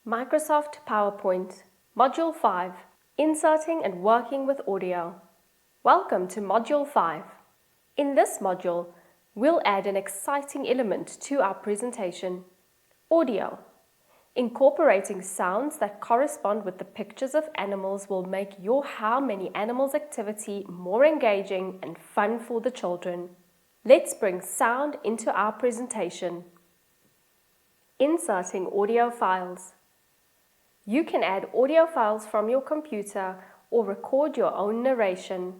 Microsoft PowerPoint, Module 5, Inserting and Working with Audio. Welcome to Module 5. In this module, we'll add an exciting element to our presentation, audio. Incorporating sounds that correspond with the pictures of animals will make your How Many Animals activity more engaging and fun for the children. Let's bring sound into our presentation. Inserting audio files. You can add audio files from your computer or record your own narration.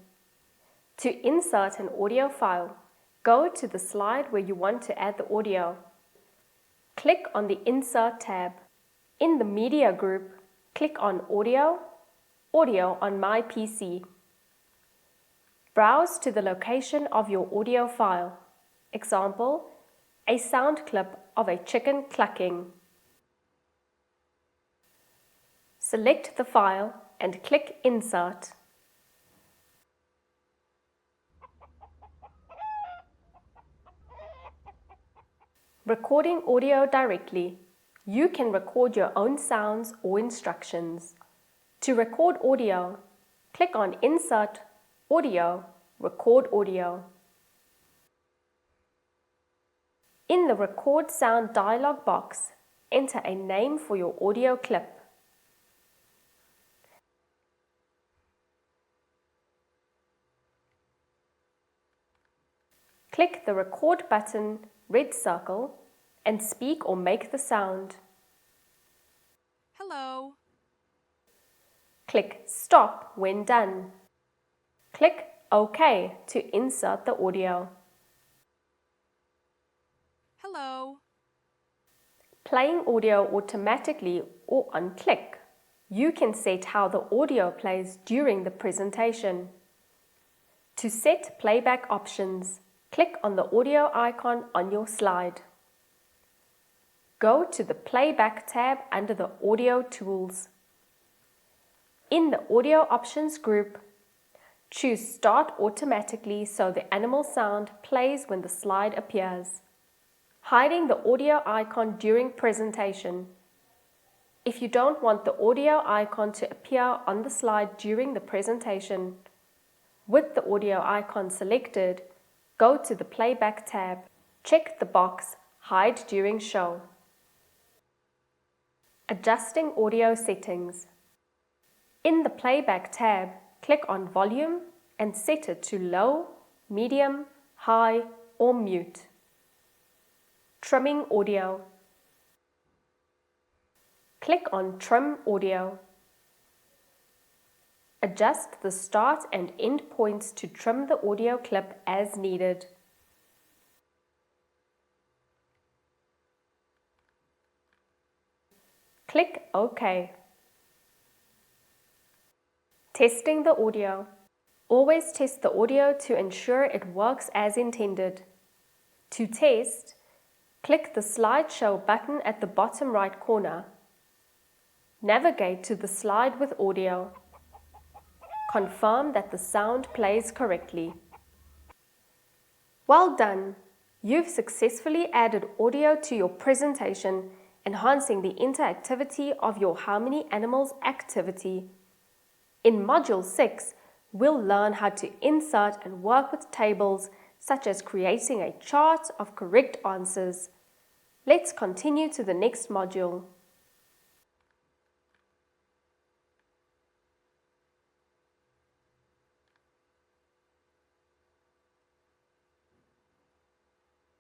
To insert an audio file, go to the slide where you want to add the audio. Click on the Insert tab. In the Media group, click on Audio, Audio on My PC. Browse to the location of your audio file. Example, a sound clip of a chicken clucking. Select the file and click Insert. Recording audio directly. You can record your own sounds or instructions. To record audio, click on Insert, Audio, Record Audio. In the Record Sound dialog box, enter a name for your audio clip. Click the Record button, red circle, and speak or make the sound. Hello. Click Stop when done. Click OK to insert the audio. Hello. Playing audio automatically or on click. You can set how the audio plays during the presentation. To set playback options, click on the audio icon on your slide. Go to the Playback tab under the Audio Tools. In the Audio Options group, choose Start Automatically so the animal sound plays when the slide appears. Hiding the audio icon during presentation. If you don't want the audio icon to appear on the slide during the presentation, with the audio icon selected, go to the Playback tab. Check the box Hide during show. Adjusting audio settings. In the Playback tab, click on Volume and set it to low, medium, high, or mute. Trimming audio. Click on Trim Audio. Adjust the start and end points to trim the audio clip as needed. Click OK. Testing the audio. Always test the audio to ensure it works as intended. To test, click the Slideshow button at the bottom right corner. Navigate to the slide with audio. Confirm that the sound plays correctly. Well done! You've successfully added audio to your presentation, enhancing the interactivity of your How Many Animals activity. In Module 6, we'll learn how to insert and work with tables, such as creating a chart of correct answers. Let's continue to the next module.